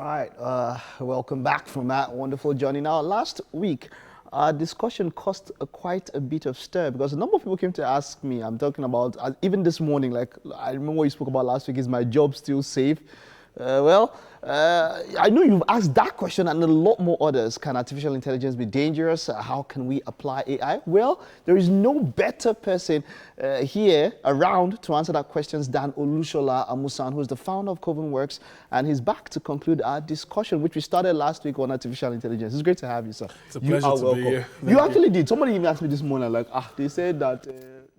All right, welcome back from that wonderful journey. Now, last week, our discussion caused quite a bit of stir because a number of people came to ask me. I'm talking about even this morning. Like I remember what you spoke about last week. Is my job still safe? I know you've asked that question and a lot more others. Can artificial intelligence be dangerous? How can we apply AI? Well, there is no better person here around to answer that questions than Olusola Amusan, who is the founder of Coven Works, and he's back to conclude our discussion, which we started last week on artificial intelligence. It's great to have you, sir. It's a pleasure to be here. You actually did. Somebody even asked me this morning, like, they said that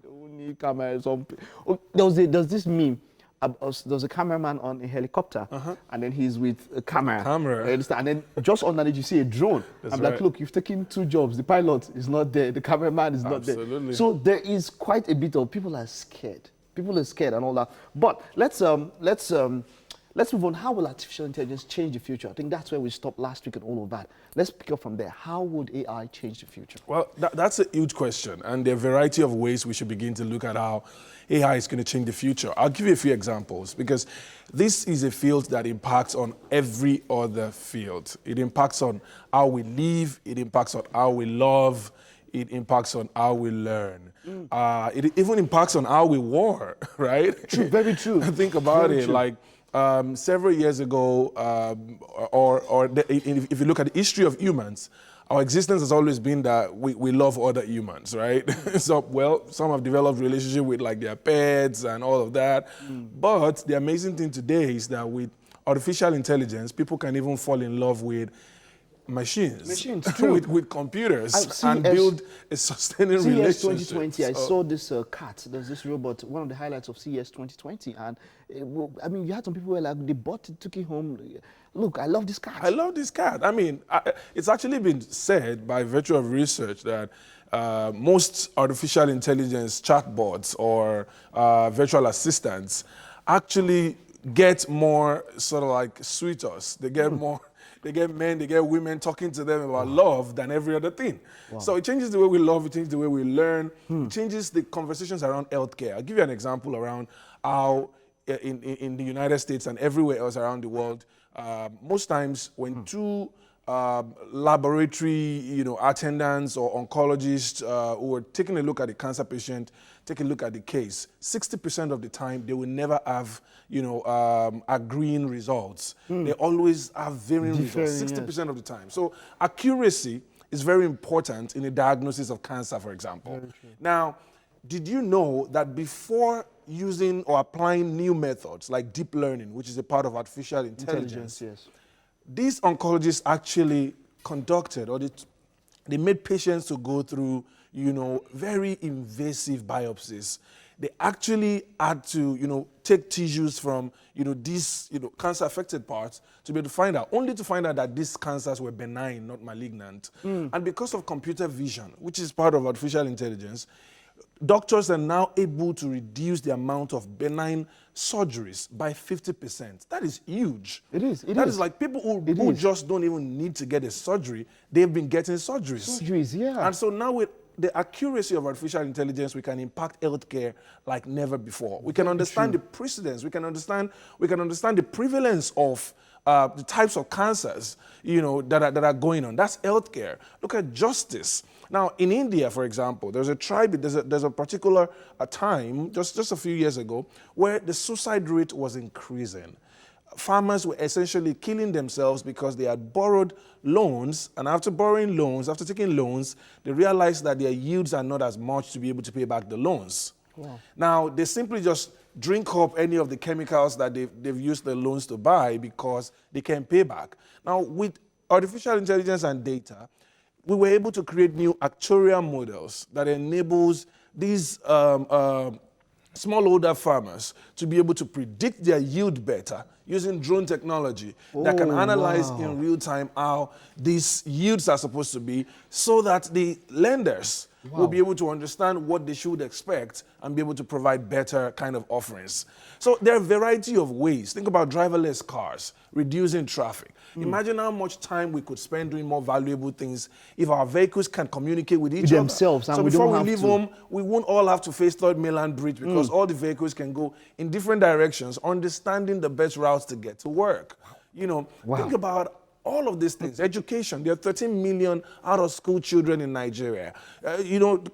only camera. There was this meme. There was a cameraman on a helicopter, and then he's with a camera. And then just underneath you see a drone. I'm like, look, you've taken two jobs. The pilot is not there. The cameraman is not there. So there is quite a bit of people are scared. People are scared and all that. But let's move on. How will artificial intelligence change the future? I think that's where we stopped last week and all of that. Let's pick up from there. How would AI change the future? Well, that's a huge question. And there are a variety of ways we should begin to look at how AI is going to change the future. I'll give you a few examples because this is a field that impacts on every other field. It impacts on how we live. It impacts on how we love. It impacts on how we learn. It even impacts on how we war, right? True, very true. Think about it. Like, several years ago, if you look at the history of humans, our existence has always been that we love other humans, right? So, some have developed relationship with like their pets and all of that. But the amazing thing today is that with artificial intelligence, people can even fall in love with machines true. with computers and build a sustaining relationship. CES 2020, I saw this cat. There's this robot, one of the highlights of CES 2020. And I mean, you had some people who were like, they bought it, took it home. Look, I love this cat. I love this cat. I mean, it's actually been said by virtue of research that most artificial intelligence chatbots or virtual assistants actually get more sort of like suitors. They get more. They get men, they get women talking to them about love than every other thing. So it changes the way we love, it changes the way we learn, it changes the conversations around healthcare. I'll give you an example around how in the United States and everywhere else around the world, most times when two laboratory attendants or oncologists who are taking a look at the cancer patient, take a look at the case, 60% of the time they will never have agreeing results. They always have varying results, 60% of the time. So accuracy is very important in the diagnosis of cancer, for example. Now, did you know that before using or applying new methods like deep learning, which is a part of artificial intelligence, these oncologists actually conducted, or they made patients to go through, very invasive biopsies. They actually had to, take tissues from, these, cancer-affected parts to be able to find out, only to find out that these cancers were benign, not malignant. And because of computer vision, which is part of artificial intelligence, doctors are now able to reduce the amount of benign surgeries by 50%. That is huge. It is. That is like people who just don't even need to get a surgery, they've been getting surgeries. And so now with the accuracy of artificial intelligence, we can impact healthcare like never before. We can understand the precedence. We can understand the prevalence of the types of cancers, that are going on. That's healthcare. Look at justice. Now, in India, for example, there's a tribe, there's a particular time, just a few years ago, where the suicide rate was increasing. Farmers were essentially killing themselves because they had borrowed loans, and after taking loans, they realized that their yields are not as much to be able to pay back the loans. Now, they simply just drink up any of the chemicals that they've used the loans to buy because they can't pay back. Now, with artificial intelligence and data, we were able to create new actuarial models that enables these smallholder farmers to be able to predict their yield better using drone technology that can analyze in real time how these yields are supposed to be so that the lenders will be able to understand what they should expect and be able to provide better kind of offerings. So there are a variety of ways. Think about driverless cars, reducing traffic. Imagine how much time we could spend doing more valuable things if our vehicles can communicate with each other. Themselves, and so before we leave home, we won't all have to face Third Mainland Bridge because all the vehicles can go in different directions, understanding the best routes to get to work. Think about all of these things. Education, there are 13 million out-of-school children in Nigeria.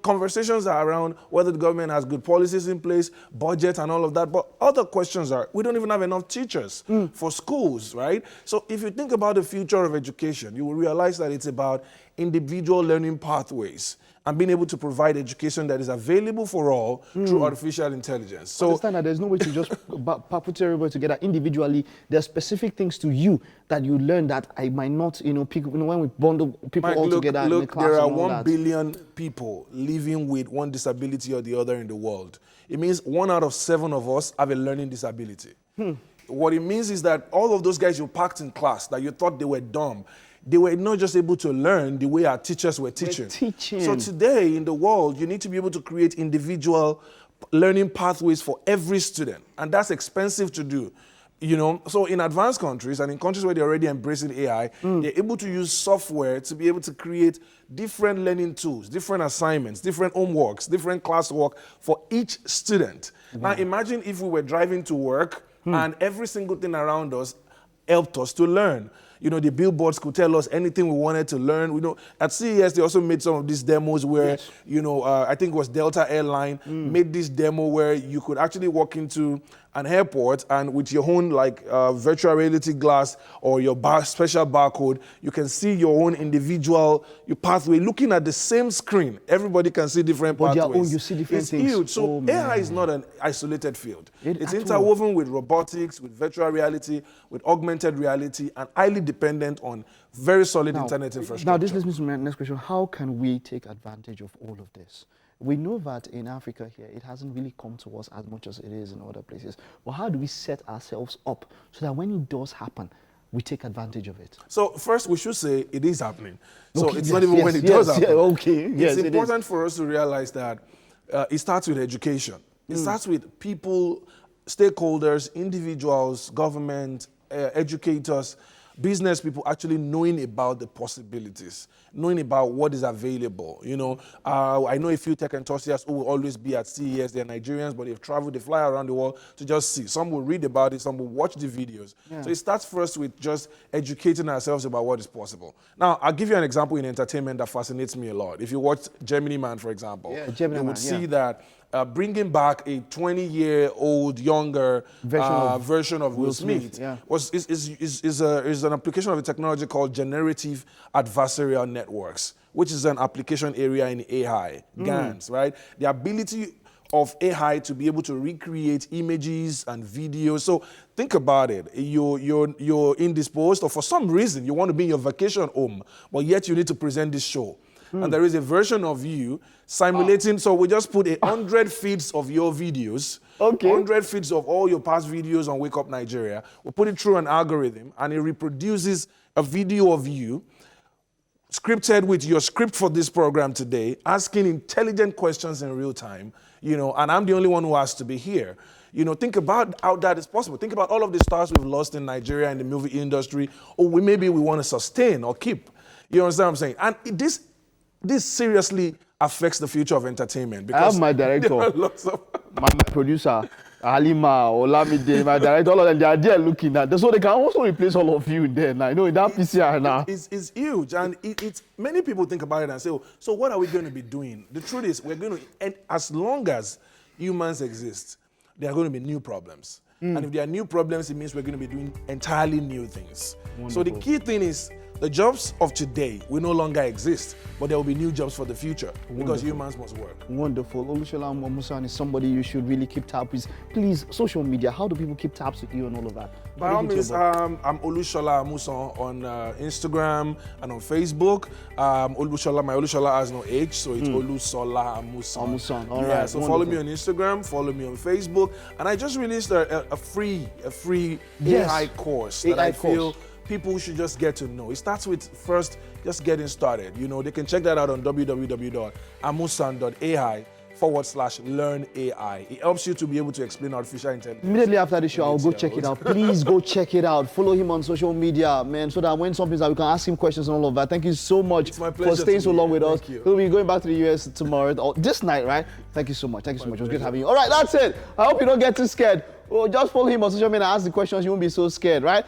Conversations are around whether the government has good policies in place, budget and all of that. But other questions are, we don't even have enough teachers for schools, right? So if you think about the future of education, you will realize that it's about individual learning pathways and being able to provide education that is available for all through artificial intelligence. So understand that there's no way to just put everybody together individually. There are specific things to you that you learn that I might not, pick, when we bundle people all together in the class. There are and all 1 billion people living with one disability or the other in the world. It means 1 out of 7 of us have a learning disability. What it means is that all of those guys you packed in class that you thought they were dumb, they were not just able to learn the way our teachers were teaching. So today in the world, you need to be able to create individual learning pathways for every student. And that's expensive to do. So in advanced countries and in countries where they're already embracing AI, they're able to use software to be able to create different learning tools, different assignments, different homeworks, different classwork for each student. Now imagine if we were driving to work and every single thing around us helped us to learn. The billboards could tell us anything we wanted to learn. At CES, they also made some of these demos where, I think it was Delta Airline made this demo where you could actually walk into an airport and with your own virtual reality glass or your special barcode, you can see your own individual pathway looking at the same screen. Everybody can see different pathways. You see different things. It's huge. So AI is not an isolated field. It's interwoven with robotics, with virtual reality, with augmented reality, and highly dependent on very solid internet infrastructure. Now, this leads me to my next question. How can we take advantage of all of this? We know that in Africa here, it hasn't really come to us as much as it is in other places. But how do we set ourselves up so that when it does happen, we take advantage of it? So first, we should say it is happening. So it's not even when it does happen. It's important for us to realize that it starts with education. It starts with people, stakeholders, individuals, government, educators, business people actually knowing about the possibilities, knowing about what is available. I know a few tech enthusiasts who will always be at CES. They're Nigerians, but they've traveled, they fly around the world to just see. Some will read about it, some will watch the videos. So it starts first with just educating ourselves about what is possible. Now, I'll give you an example in entertainment that fascinates me a lot. If you watch Gemini Man, for example, you would see that bringing back a 20-year-old younger version of Will Smith is an application of a technology called generative adversarial networks, which is an application area in AI, GANs, right? The ability of AI to be able to recreate images and videos. So think about it. You're indisposed, or for some reason you want to be in your vacation home, but yet you need to present this show. And there is a version of you simulating. So we just put 100 feeds of your videos, 100 feeds of all your past videos on Wake Up Nigeria. We'll put it through an algorithm, and it reproduces a video of you scripted with your script for this program today, asking intelligent questions in real time, and I'm the only one who has to be here. Think about how that is possible. Think about all of the stars we've lost in Nigeria in the movie industry, or maybe we want to sustain or keep. You understand what I'm saying? And this seriously affects the future of entertainment. Because I have my director, there are lots of my producer, Halima, Olamide, my director, all of them, they are there looking at. So they can also replace all of you there now. In that PCR now. It's huge. And it's many people think about it and say, so what are we going to be doing? The truth is, we're going to, and as long as humans exist, there are going to be new problems. And if there are new problems, it means we're going to be doing entirely new things. Wonderful. So the key thing is, the jobs of today will no longer exist, but there will be new jobs for the future because humans must work. Wonderful. Olusola Amusan is somebody you should really keep tabs with. Please, social media, how do people keep tabs with you and all of that? By all means, I'm Olusola Amusan on Instagram and on Facebook. My Olusola has no H, so it's Olusola Amusan. All right. So follow me on Instagram, follow me on Facebook, and I just released a free AI course that I feel people should just get to know. It starts with first just getting started. They can check that out on www.amusan.ai/learn AI. It helps you to be able to explain artificial intelligence. Immediately after the show, I'll go check it out. Please go check it out. Follow him on social media, man, so that when something's out, we can ask him questions and all of that. Thank you so much for staying so long with us. We'll be going back to the US tomorrow, or this night, right? Thank you so much. Thank you so much. It was good having you. All right, that's it. I hope you don't get too scared. Well, just follow him on social media and ask the questions. You won't be so scared, right?